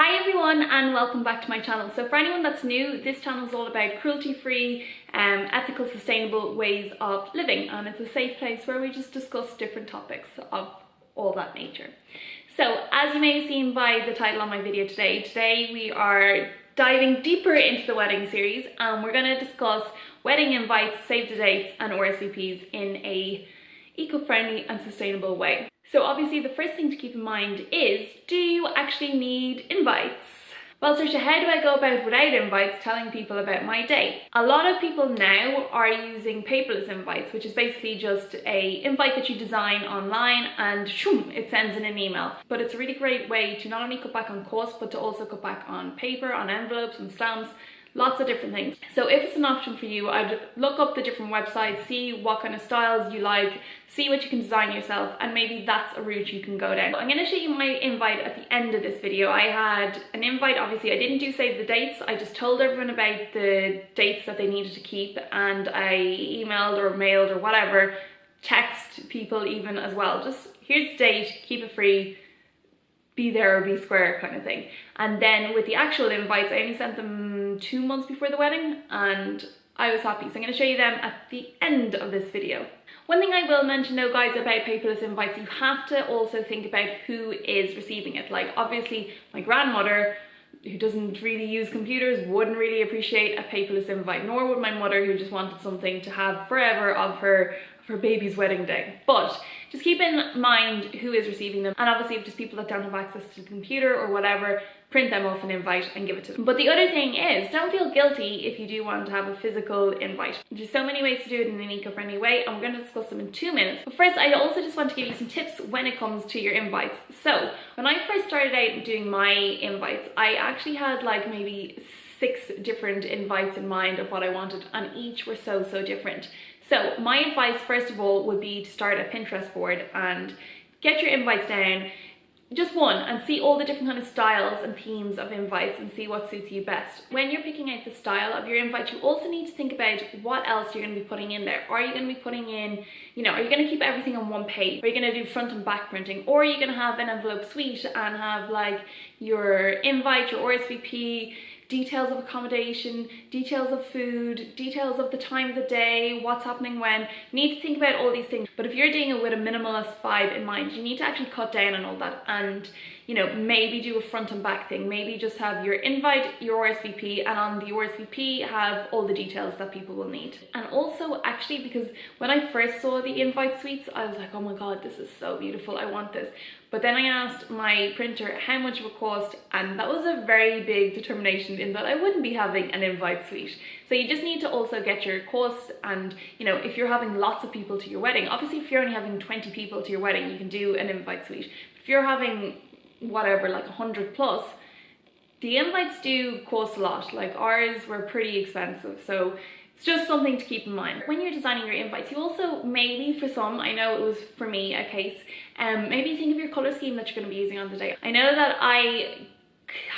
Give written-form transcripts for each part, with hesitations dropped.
Hi everyone and welcome back to my channel. So for anyone that's new, this channel is all about cruelty-free, ethical, sustainable ways of living, and it's a safe place where we just discuss different topics of all that nature. So as you may have seen by the title on my video today we are diving deeper into the wedding series, and we're going to discuss wedding invites, save the dates and RSVPs in a eco-friendly and sustainable way. So obviously the first thing to keep in mind is, do you actually need invites? Well, so how do I go about without invites telling people about my day? A lot of people now are using paperless invites, which is basically just an invite that you design online and shoom, it sends in an email. But it's a really great way to not only cut back on cost, but to also cut back on paper, on envelopes and stamps, lots of different things. So if it's an option for you, I'd look up the different websites, see what kind of styles you like, see what you can design yourself, and maybe that's a route you can go down. I'm going to show you my invite at the end of this video. I had an invite, obviously I didn't do save the dates, I just told everyone about the dates that they needed to keep, and I emailed or mailed or whatever, text people even as well, just here's the date, keep it free, be there or be square kind of thing. And then with the actual invites, I only sent them 2 months before the wedding and I was happy. So I'm going to show you them at the end of this video. One thing I will mention though, guys, about paperless invites, you have to also think about who is receiving it. Like obviously my grandmother, who doesn't really use computers, wouldn't really appreciate a paperless invite, nor would my mother, who just wanted something to have forever of her baby's wedding day. But just keep in mind who is receiving them, and obviously if there's people that don't have access to the computer or whatever, print them off an invite and give it to them. But the other thing is, don't feel guilty if you do want to have a physical invite. There's so many ways to do it in an eco-friendly way, and we're going to discuss them in 2 minutes. But first, I also just want to give you some tips when it comes to your invites. So when I first started out doing my invites, I actually had like maybe 6 different invites in mind of what I wanted, and each were so different. So my advice first of all would be to start a Pinterest board and get your invites down, just one, and see all the different kind of styles and themes of invites and see what suits you best. When you're picking out the style of your invite, you also need to think about what else you're going to be putting in there. Are you going to be putting in, you know, are you going to keep everything on one page? Are you going to do front and back printing? Or are you going to have an envelope suite and have like your invite, your RSVP, details of accommodation, details of food, details of the time of the day, what's happening when. You need to think about all these things. But if you're doing it with a minimalist vibe in mind, you need to actually cut down on all that and, you know, maybe do a front and back thing. Maybe just have your invite, your RSVP, and on the RSVP have all the details that people will need. And also actually, because when I first saw the invite suites, I was like, oh my god, this is so beautiful, I want this. But then I asked my printer how much it would cost, and that was a very big determination in that I wouldn't be having an invite suite. So you just need to also get your costs, and you know, if you're having lots of people to your wedding, obviously if you're only having 20 people to your wedding, you can do an invite suite. If you're having whatever, like 100 plus, the invites do cost a lot. Like ours were pretty expensive, so it's just something to keep in mind. When you're designing your invites, you also maybe, for some, I know it was for me a case, maybe think of your color scheme that you're going to be using on the day. I know that I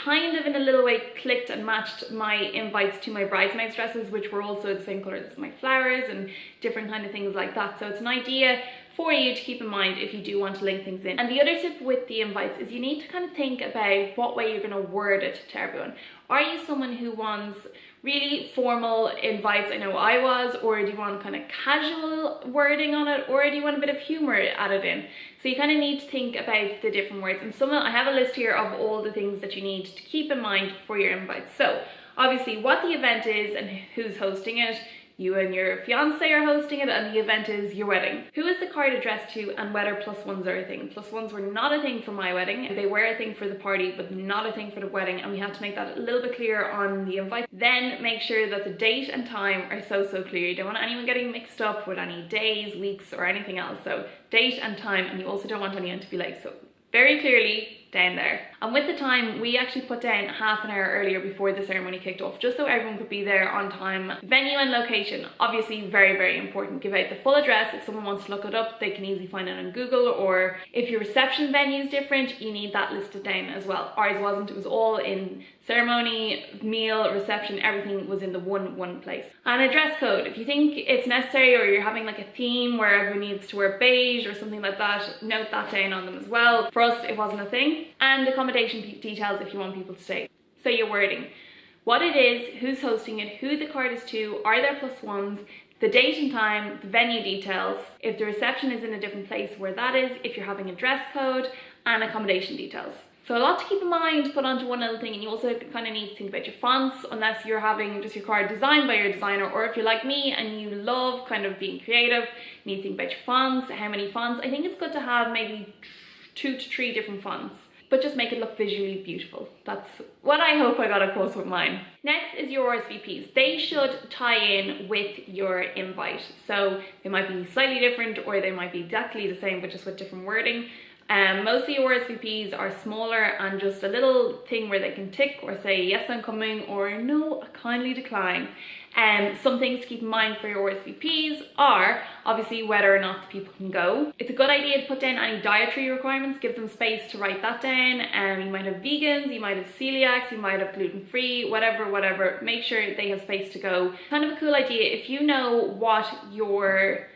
kind of in a little way clicked and matched my invites to my bridesmaids dresses, which were also the same colors as my flowers and different kind of things like that. So it's an idea for you to keep in mind if you do want to link things in. And the other tip with the invites is you need to kind of think about what way you're going to word it to everyone. Are you someone who wants really formal invites? I know I was. Or do you want kind of casual wording on it, or do you want a bit of humor added in? So you kind of need to think about the different words, and I have a list here of all the things that you need to keep in mind for your invites. So obviously what the event is and who's hosting it. You and your fiance are hosting it, and the event is your wedding. Who is the card addressed to, and whether +1s are a thing. +1s were not a thing for my wedding. They were a thing for the party, but not a thing for the wedding, and we had to make that a little bit clearer on the invite. Then make sure that the date and time are so clear. You don't want anyone getting mixed up with any days, weeks, or anything else. So date and time, and you also don't want anyone to be late. So very clearly down there. And with the time, we actually put down half an hour earlier before the ceremony kicked off, just so everyone could be there on time. Venue and location, obviously very important. Give out the full address. If someone wants to look it up, they can easily find it on Google, or if your reception venue is different, you need that listed down as well. Ours wasn't, it was all in ceremony, meal, reception, everything was in the one place. And a dress code, if you think it's necessary, or you're having like a theme where everyone needs to wear beige or something like that, note that down on them as well. For us, it wasn't a thing. living, and accommodation details if you want people to stay. So your wording, what it is, who's hosting it, who the card is to, are there +1s, the date and time, the venue details, if the reception is in a different place, where that is, if you're having a dress code, and accommodation details. So a lot to keep in mind to put onto one little thing, and you also kind of need to think about your fonts, unless you're having just your card designed by your designer, or if you're like me and you love kind of being creative, you need to think about your fonts, how many fonts. I think it's good to have maybe 2 to 3 different fonts, but just make it look visually beautiful. That's what I hope I got across with mine. Next is your RSVPs. They should tie in with your invite. So they might be slightly different, or they might be exactly the same, but just with different wording. Most of your RSVPs are smaller and just a little thing where they can tick or say, yes, I'm coming, or no, I kindly decline. Some things to keep in mind for your RSVPs are obviously whether or not the people can go. It's a good idea to put down any dietary requirements, give them space to write that down. You might have vegans, you might have celiacs, you might have gluten-free, whatever. Make sure they have space to go. Kind of a cool idea, if you know what your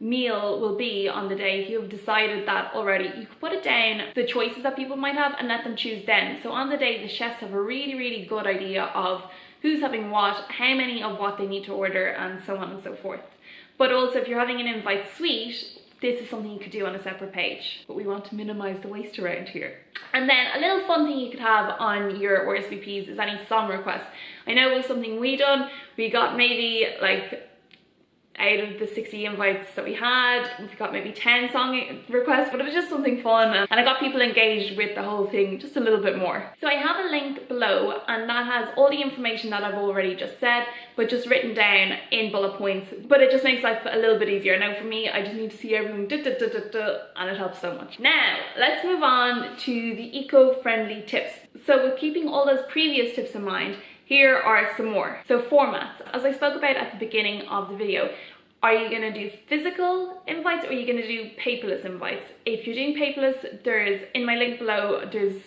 meal will be on the day, if you have decided that already, you could put it down, the choices that people might have, and let them choose then. So on the day, the chefs have a really good idea of who's having what, how many of what they need to order, and so on and so forth. But also, if you're having an invite suite, this is something you could do on a separate page, but we want to minimize the waste around here. And then a little fun thing you could have on your RSVPs is any song requests. I know it was something we done. We got maybe like, out of the 60 invites that we had, we got maybe 10 song requests, but it was just something fun, and I got people engaged with the whole thing just a little bit more. So I have a link below, and that has all the information that I've already just said, but just written down in bullet points, but it just makes life a little bit easier. Now for me, I just need to see everything, and it helps so much. Now, let's move on to the eco-friendly tips. So with keeping all those previous tips in mind, here are some more. So formats, as I spoke about at the beginning of the video, are you going to do physical invites, or are you going to do paperless invites? If you're doing paperless, there's, in my link below, there's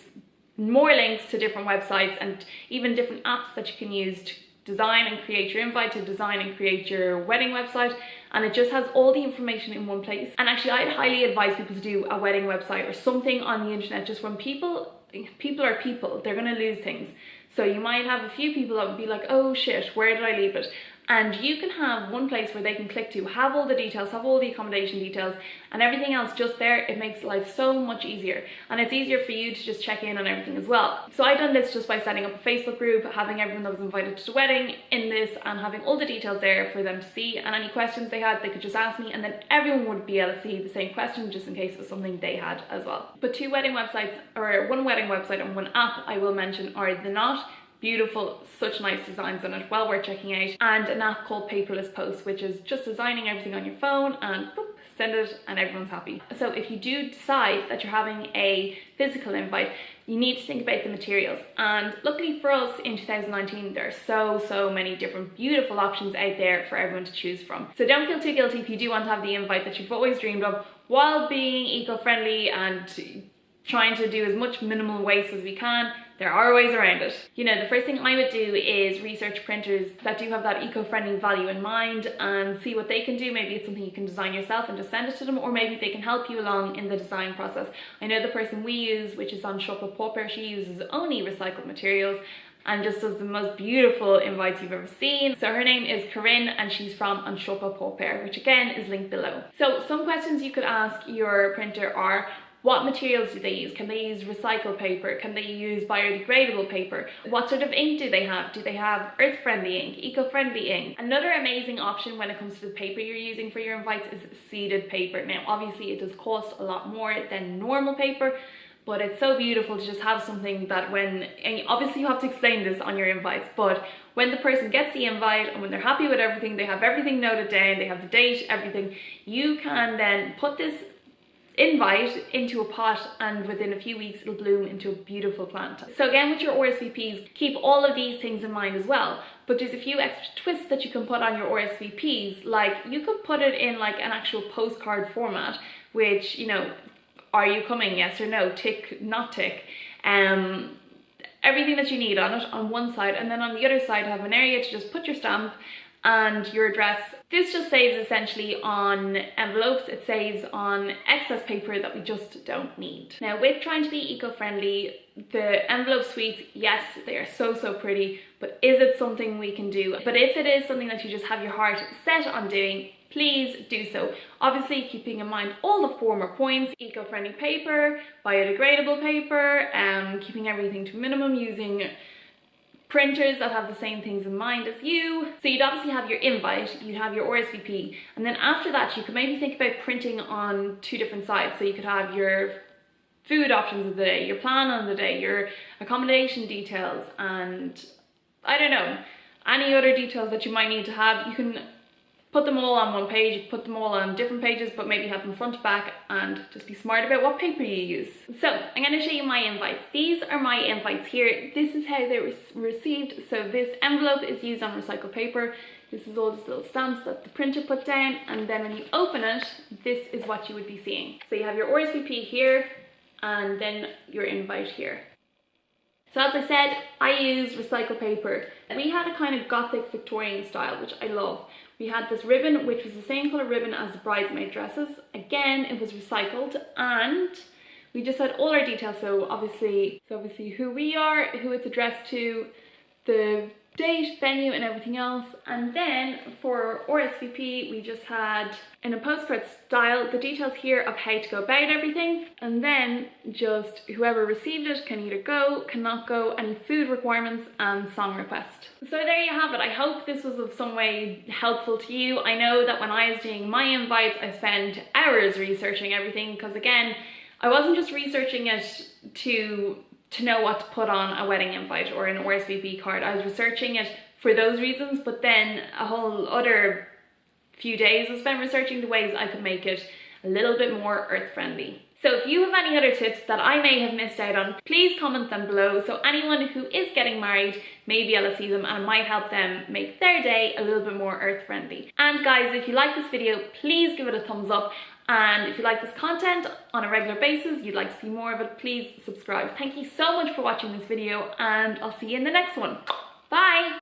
more links to different websites and even different apps that you can use to design and create your invite, to design and create your wedding website, and it just has all the information in one place. And actually, I'd highly advise people to do a wedding website or something on the internet. Just when people are people, they're going to lose things. So you might have a few people that would be like, oh shit, where did I leave it? And you can have one place where they can click to, have all the details, have all the accommodation details, and everything else just there. It makes life so much easier, and it's easier for you to just check in on everything as well. So I done this just by setting up a Facebook group, having everyone that was invited to the wedding in this, and having all the details there for them to see, and any questions they had, they could just ask me, and then everyone would be able to see the same question, just in case it was something they had as well. But 2 wedding websites, or 1 wedding website and 1 app I will mention are The Knot. Beautiful, such nice designs on it, well worth checking out, and an app called Paperless Post, which is just designing everything on your phone and boop, send it and everyone's happy. So if you do decide that you're having a physical invite, you need to think about the materials, and luckily for us in 2019 there are so many different beautiful options out there for everyone to choose from. So don't feel too guilty if you do want to have the invite that you've always dreamed of, while being eco-friendly and trying to do as much minimal waste as we can. There are ways around it. You know, the first thing I would do is research printers that do have that eco-friendly value in mind and see what they can do. Maybe it's something you can design yourself and just send it to them, or maybe they can help you along in the design process. I know the person we use, which is on Shop a Pauper, she uses only recycled materials and just does the most beautiful invites you've ever seen. So her name is Corinne, and she's from On Shop a Pauper, which again is linked below. So some questions you could ask your printer are, what materials do they use? Can they use recycled paper? Can they use biodegradable paper? What sort of ink do they have? Do they have earth-friendly ink, eco-friendly ink? Another amazing option when it comes to the paper you're using for your invites is seeded paper. Now, obviously it does cost a lot more than normal paper, but it's so beautiful to just have something that and obviously you have to explain this on your invites, but when the person gets the invite and when they're happy with everything, they have everything noted down, they have the date, everything, you can then put this invite into a pot, and within a few weeks it'll bloom into a beautiful plant. So again, with your RSVPs, keep all of these things in mind as well, but there's a few extra twists that you can put on your RSVPs. Like, you could put it in like an actual postcard format, which, you know, are you coming, yes or no, tick, not tick, everything that you need on it on one side, and then on the other side have an area to just put your stamp and your address. This just saves essentially on envelopes, it saves on excess paper that we just don't need. Now with trying to be eco-friendly, the envelope suites, yes, they are so pretty, but is it something we can do? But if it is something that you just have your heart set on doing, please do so. Obviously keeping in mind all the former points, eco-friendly paper, biodegradable paper, keeping everything to a minimum, using printers that have the same things in mind as you. So you'd obviously have your invite, you'd have your RSVP, and then after that you could maybe think about printing on 2 different sides. So you could have your food options of the day, your plan on the day, your accommodation details, and I don't know, any other details that you might need to have. You can put them all on one page, you can put them all on different pages, but maybe have them front to back, and just be smart about what paper you use. So I'm going to show you my invites. These are my invites here. This is how they were received. So this envelope is used on recycled paper. This is all just little stamps that the printer put down, and then when you open it, this is what you would be seeing. So you have your RSVP here, and then your invite here. So as I said, I used recycled paper. We had a kind of Gothic Victorian style, which I love. We had this ribbon, which was the same colour ribbon as the bridesmaid dresses. Again, it was recycled, and we just had all our details. So obviously who we are, who it's addressed to, the date, venue, and everything else. And then for RSVP, we just had, in a postcard style, the details here of how to go about everything, and then just whoever received it can either go, cannot go, any food requirements, and song request. So there you have it. I hope this was of some way helpful to you. I know that when I was doing my invites, I spent hours researching everything, because again, I wasn't just researching it to know what to put on a wedding invite or an RSVP card. I was researching it for those reasons, but then a whole other few days was spent researching the ways I could make it a little bit more earth-friendly. So if you have any other tips that I may have missed out on, please comment them below. So anyone who is getting married may be able to see them, and it might help them make their day a little bit more earth-friendly. And guys, if you like this video, please give it a thumbs up. And if you like this content on a regular basis, you'd like to see more of it, please subscribe. Thank you so much for watching this video, and I'll see you in the next one. Bye!